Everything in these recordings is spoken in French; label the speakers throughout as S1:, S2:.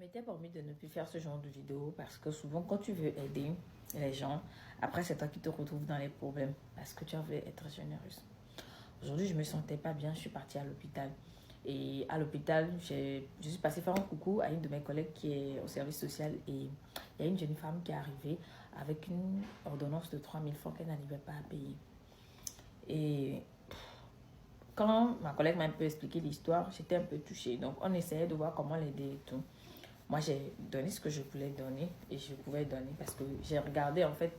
S1: m'étais promis de ne plus faire ce genre de vidéo parce que souvent quand tu veux aider les gens, après c'est toi qui te retrouves dans les problèmes parce que tu veux être généreuse. Aujourd'hui je me sentais pas bien, je suis partie à l'hôpital. Et à l'hôpital, je suis passée faire un coucou à une de mes collègues qui est au service social et il y a une jeune femme qui est arrivée avec une ordonnance de 3 000 francs qu'elle n'arrivait pas à payer. Et quand ma collègue m'a un peu expliqué l'histoire, j'étais un peu touchée. Donc on essayait de voir comment l'aider et tout. Moi, j'ai donné ce que je voulais donner et je pouvais donner parce que j'ai regardé en fait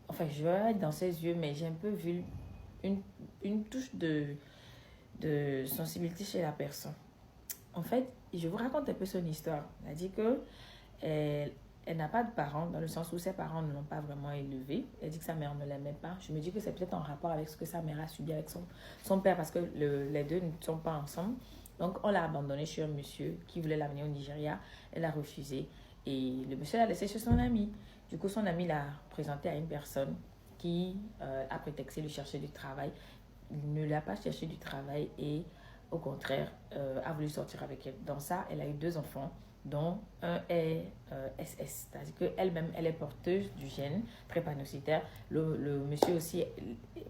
S1: enfin, je vais être dans ses yeux, mais j'ai un peu vu une touche de sensibilité chez la personne. En fait, je vous raconte un peu son histoire. Elle a dit que elle n'a pas de parents, dans le sens où ses parents ne l'ont pas vraiment élevée. Elle dit que sa mère ne l'aimait pas. Je me dis que c'est peut-être en rapport avec ce que sa mère a subi avec son père, parce que les deux ne sont pas ensemble. Donc, on l'a abandonnée chez un monsieur qui voulait l'amener au Nigeria. Elle a refusé. Et le monsieur l'a laissé chez son ami. Du coup, son ami l'a présenté à une personne qui a prétexté lui chercher du travail. Il ne lui a pas cherché du travail et, au contraire, a voulu sortir avec elle. Dans ça, elle a eu 2 enfants, dont un est SS, c'est-à-dire qu'elle-même, elle est porteuse du gène drépanocytaire. Le monsieur aussi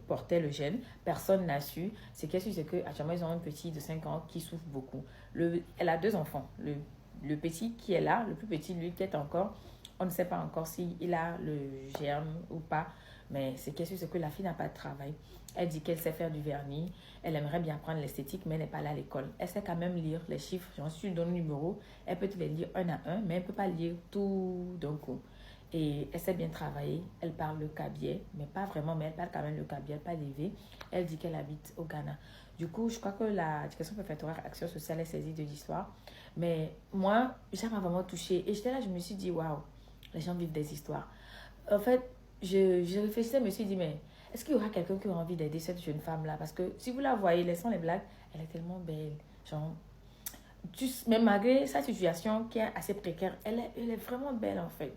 S1: portait le gène. Personne n'a su. Ce qui est sûr, c'est qu'actuellement, ils ont un petit de 5 ans qui souffre beaucoup. Elle a 2 enfants. Le petit qui est là, le plus petit, lui, qui est encore, on ne sait pas encore s'il a le germe ou pas. Mais ce qui est sûr, c'est que la fille n'a pas de travail. Elle dit qu'elle sait faire du vernis. Elle aimerait bien apprendre l'esthétique, mais elle n'est pas allée à l'école. Elle sait quand même lire les chiffres. J'en suis donne le numéro. Elle peut te les lire un à un, mais elle ne peut pas lire tout d'un coup. Et elle sait bien travailler. Elle parle le kabyé, mais pas vraiment, mais elle parle quand même le kabyé, pas l'élevé. Elle dit qu'elle habite au Ghana. Du coup, je crois que la direction préfectorale Action sociale est saisie de l'histoire. Mais moi, ça m'a vraiment touchée. Et j'étais là, je me suis dit, waouh, les gens vivent des histoires. En fait, je réfléchissais, je me suis dit, mais est-ce qu'il y aura quelqu'un qui aura envie d'aider cette jeune femme-là? Parce que si vous la voyez, laissons les blagues, elle est tellement belle. Genre, même malgré sa situation qui est assez précaire, elle est vraiment belle en fait.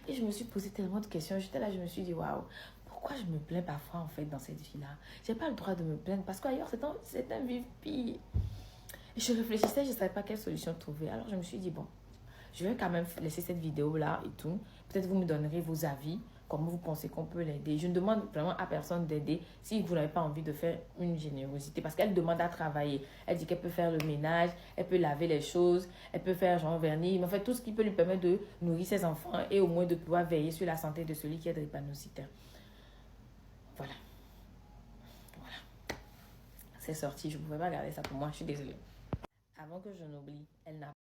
S1: Et je me suis posé tellement de questions. J'étais là, je me suis dit, waouh, pourquoi je me plains parfois en fait dans cette vie-là? J'ai pas le droit de me plaindre parce qu'ailleurs, c'est un vivre pire. Et je réfléchissais, je ne savais pas quelle solution trouver. Alors je me suis dit, bon, je vais quand même laisser cette vidéo-là et tout. Peut-être vous me donnerez vos avis, comment vous pensez qu'on peut l'aider. Je ne demande vraiment à personne d'aider si vous n'avez pas envie de faire une générosité. Parce qu'elle demande à travailler. Elle dit qu'elle peut faire le ménage, elle peut laver les choses, elle peut faire genre vernis. Mais en fait, tout ce qui peut lui permettre de nourrir ses enfants et au moins de pouvoir veiller sur la santé de celui qui est drépanocytaire. Voilà. Voilà. C'est sorti. Je ne pouvais pas garder ça pour moi. Je suis désolée. Avant que je n'oublie, elle n'a